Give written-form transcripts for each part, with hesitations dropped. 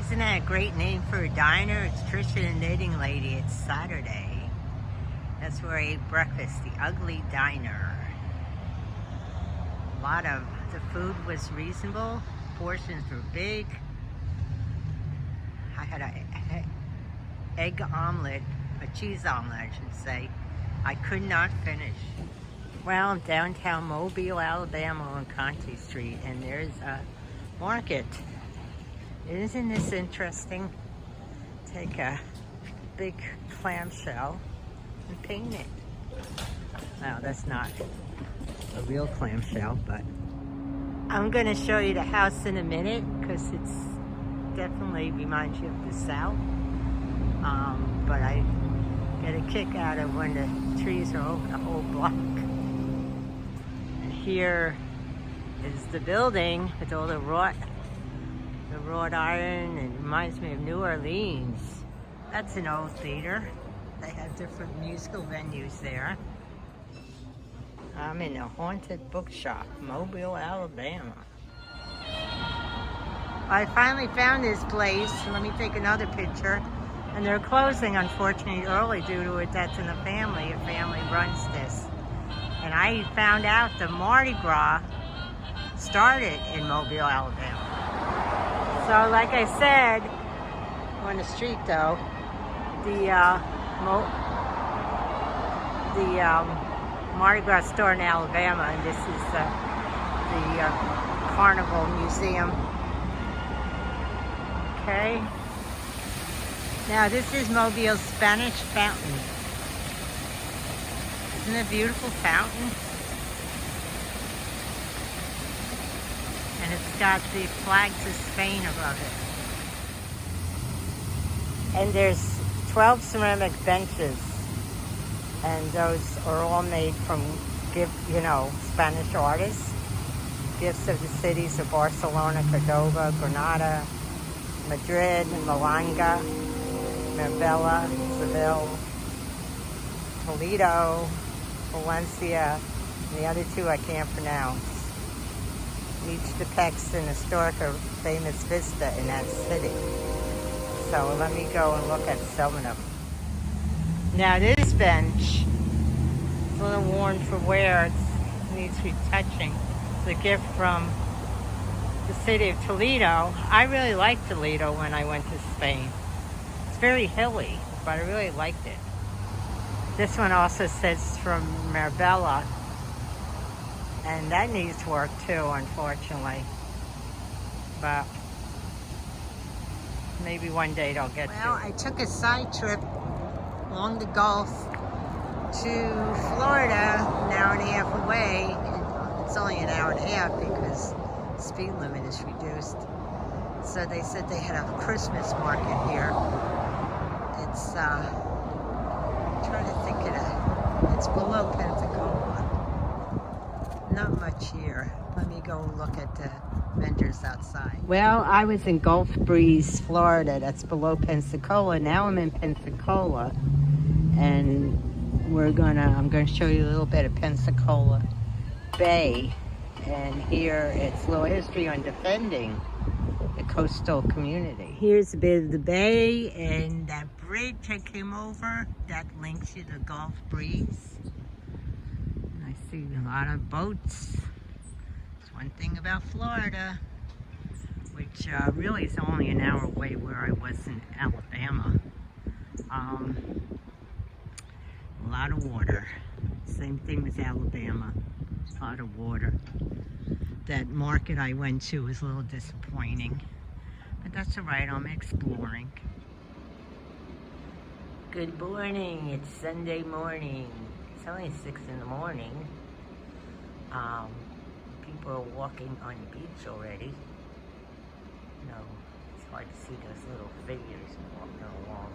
Isn't that a great name for a diner? It's Trisha the Knitting Lady. It's Saturday. That's where I ate breakfast, the Ugly Diner. The food was reasonable. Portions were big. I had an egg omelet, a cheese omelet I should say. I could not finish. Well, I'm downtown Mobile, Alabama on Conte Street, and there's a market. Isn't this interesting? Take a big clamshell and paint it. Now, that's not a real clamshell, but I'm going to show you the house in a minute because it's definitely reminds you of the South. But I get a kick out of when the trees are over the whole block. And here is the building with all the wrought iron, and it reminds me of New Orleans. That's an old theater. They have different musical venues there. I'm in a haunted bookshop, Mobile, Alabama. I finally found this place. Let me take another picture. And they're closing, unfortunately, early due to a death in the family. A family runs this. And I found out the Mardi Gras started in Mobile, Alabama. So, like I said, on the street though, the Mardi Gras store in Alabama, and this is the Carnival Museum. Okay. Now this is Mobile's Spanish Fountain. Isn't it a beautiful fountain? And it's got the flags of Spain above it. And there's 12 ceramic benches. And those are all made from, Spanish artists. Gifts of the cities of Barcelona, Cordova, Granada, Madrid, Malanga, Marbella, Seville, Toledo, Valencia, and the other two I can't pronounce. Each depicts an historic or famous vista in that city. So let me go and look at some of them. Now this bench is a little worn for wear. It needs retouching. It's a gift from the city of Toledo. I really liked Toledo when I went to Spain. It's very hilly, but I really liked it. This one also says from Marbella, and that needs work too, unfortunately. But maybe one day they'll get to it. Well, I took a side trip along the Gulf to Florida, an hour and a half away. It's only an hour and a half because the speed limit is reduced. So they said they had a Christmas market here. It's, I'm trying to think of it. It's below Pensacola. Not much here. Let me go look at the vendors outside. Well, I was in Gulf Breeze, Florida. That's below Pensacola. Now I'm in Pensacola. And I'm gonna show you a little bit of Pensacola Bay. And here it's a little history on defending the coastal community. Here's a bit of the bay, and that bridge I came over, that links you to Gulf Breeze. And I see a lot of boats. It's one thing about Florida, which really is only an hour away where I was in Alabama. A lot of water. Same thing with Alabama. A lot of water. That market I went to was a little disappointing. But that's alright, I'm exploring. Good morning, it's Sunday morning. It's only 6 in the morning. People are walking on the beach already. It's hard to see those little figures walking along.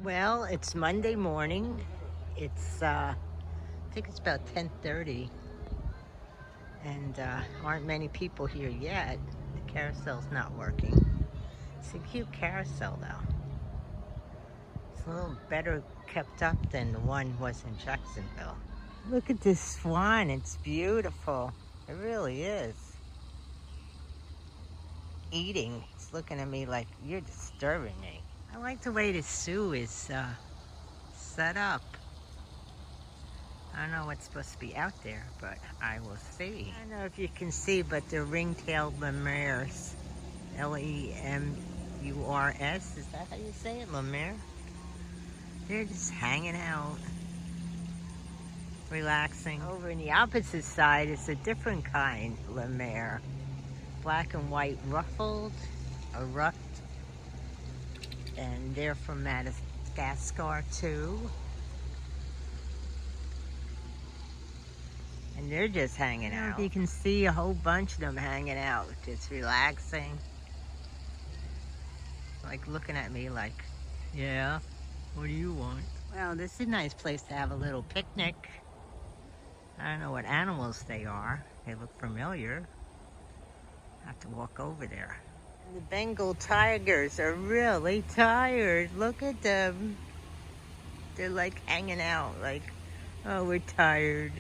Well, it's Monday morning. It's, I think it's about 10:30. And aren't many people here yet. The carousel's not working. It's a cute carousel, though. It's a little better kept up than the one was in Jacksonville. Look at this swan. It's beautiful. It really is. Eating. It's looking at me like, you're disturbing me. I like the way the zoo is set up. I don't know what's supposed to be out there, but I will see. I don't know if you can see, but they're ring-tailed lemurs. Lemurs. Is that how you say it? Lemur? They're just hanging out, relaxing. Over in the opposite side is a different kind lemur. Black and white ruffled, or ruffed. And they're from Madagascar too. And they're just hanging out. You can see a whole bunch of them hanging out, just relaxing. Like looking at me like, yeah, what do you want? Well, this is a nice place to have a little picnic. I don't know what animals they are. They look familiar. I have to walk over there. And the Bengal tigers are really tired. Look at them. They're like hanging out like, oh, we're tired.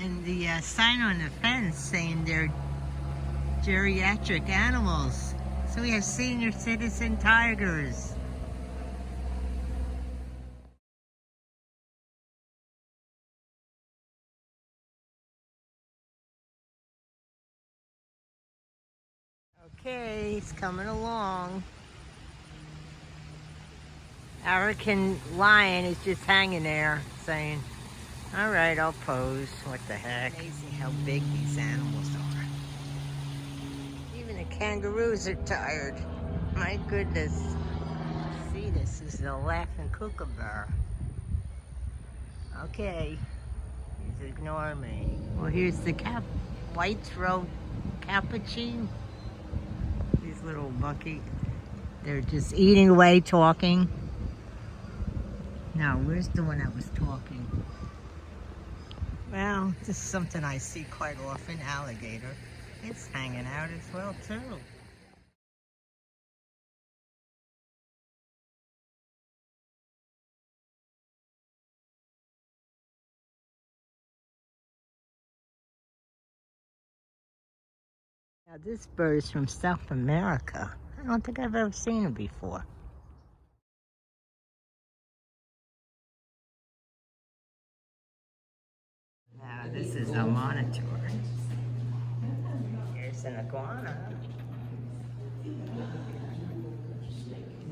And the sign on the fence saying they're geriatric animals. So we have senior citizen tigers. Okay, he's coming along. African lion is just hanging there saying, all right, I'll pose. What the heck? Amazing how big these animals are. Even the kangaroos are tired. My goodness. See, this is the laughing kookaburra. Okay, he's ignoring me. Well, here's the white-throat capuchin. These little monkey. They're just eating away, talking. Now, where's the one that was talking? Well, this is something I see quite often, alligator. It's hanging out as well, too. Now, this bird is from South America. I don't think I've ever seen it before. Now, this is a monitor. Here's an iguana. And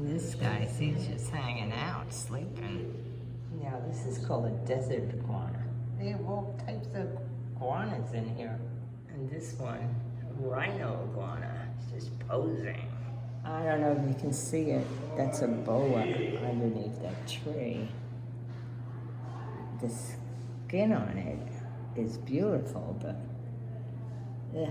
this guy, he's just hanging out, sleeping. Now, this is called a desert iguana. They have all types of iguanas in here. And this one, rhino iguana, is just posing. I don't know if you can see it. That's a boa underneath that tree. The skin on it is beautiful, but this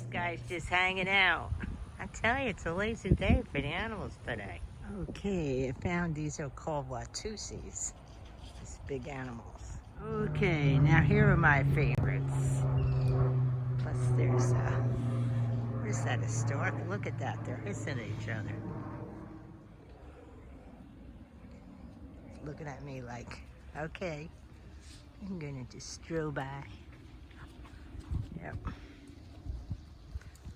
guy's just hanging out. I tell you, it's a lazy day for the animals today. Okay, I found these are called Watusis. These big animals. Okay, now here are my favorites. Plus there's what is that, a stork? Look at that, they're hissing at each other. Looking at me like, okay, I'm gonna just stroll by. Yep.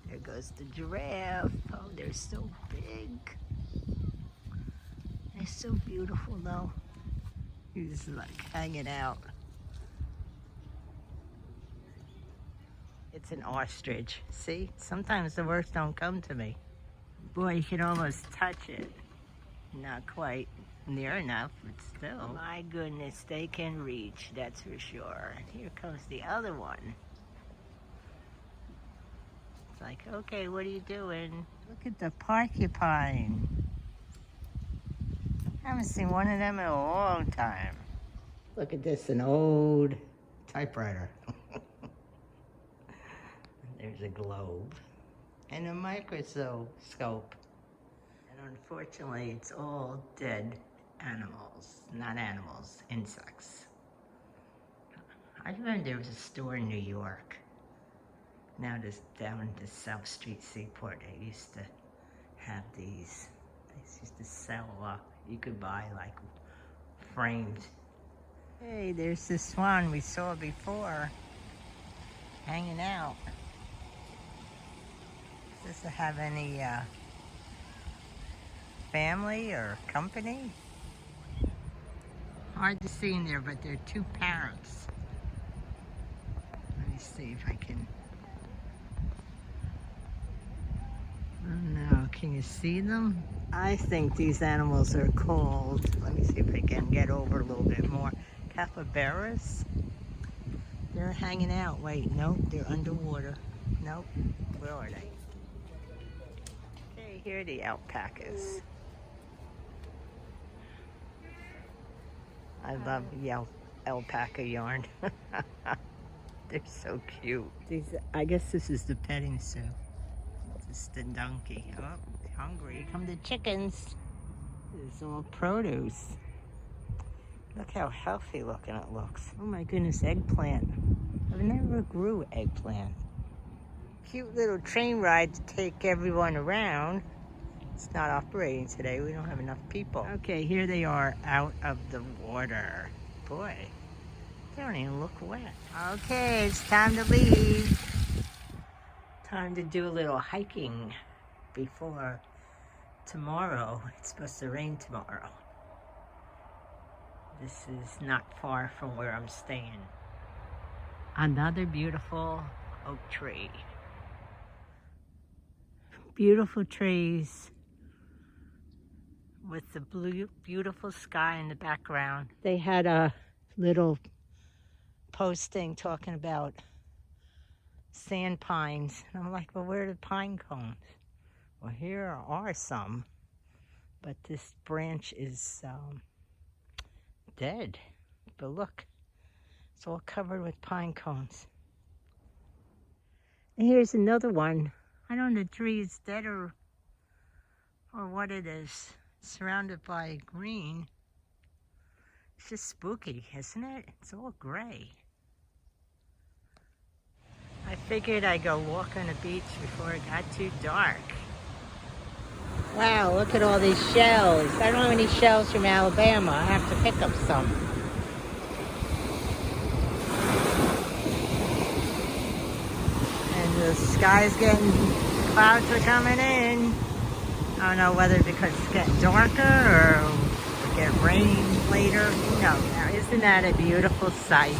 There goes the giraffe. Oh, they're so big. They're so beautiful though. He's like hanging out. It's an ostrich. See, sometimes the words don't come to me. Boy, you can almost touch it. Not quite near enough, but still. My goodness, they can reach, that's for sure. Here comes the other one. It's like, okay, what are you doing? Look at the porcupine. I haven't seen one of them in a long time. Look at this, an old typewriter. There's a globe and a microscope. And unfortunately, it's all dead animals. Not animals, insects. I remember there was a store in New York. Now this down to South Street Seaport, they used to have these. They used to sell, you could buy like framed. Hey, there's the swan we saw before, hanging out. Does it have any family or company? Hard to see in there, but there are two parents. Let me see if I can. Oh no, can you see them? I think these animals are called, let me see if I can get over a little bit more, capybaras. They're hanging out. Wait, nope, they're underwater. Nope, where are they? Okay, here are the alpacas. I love alpaca yarn. They're so cute. These, I guess this is the petting zoo. This is the donkey. Oh, hungry. Here come the chickens. This is all produce. Look how healthy looking it looks. Oh my goodness, eggplant. I've never grew eggplant. Cute little train ride to take everyone around. It's not operating today. We don't have enough people. Okay, here they are out of the water. Boy, they don't even look wet. Okay, it's time to leave. Time to do a little hiking before tomorrow. It's supposed to rain tomorrow. This is not far from where I'm staying. Another beautiful oak tree. Beautiful trees with the blue, beautiful sky in the background. They had a little posting talking about sand pines. And I'm like, well, where are the pine cones? Well, here are some, but this branch is dead. But look, it's all covered with pine cones. And here's another one. I don't know if the tree is dead or what it is. It's surrounded by green. It's just spooky, isn't it? It's all gray. I figured I'd go walk on the beach before it got too dark. Wow, look at all these shells. I don't have any shells from Alabama. I have to pick up some. And the sky's getting, clouds are coming in. I don't know whether because it's getting darker or we'll get rain later. Who knows? Now, isn't that a beautiful sight?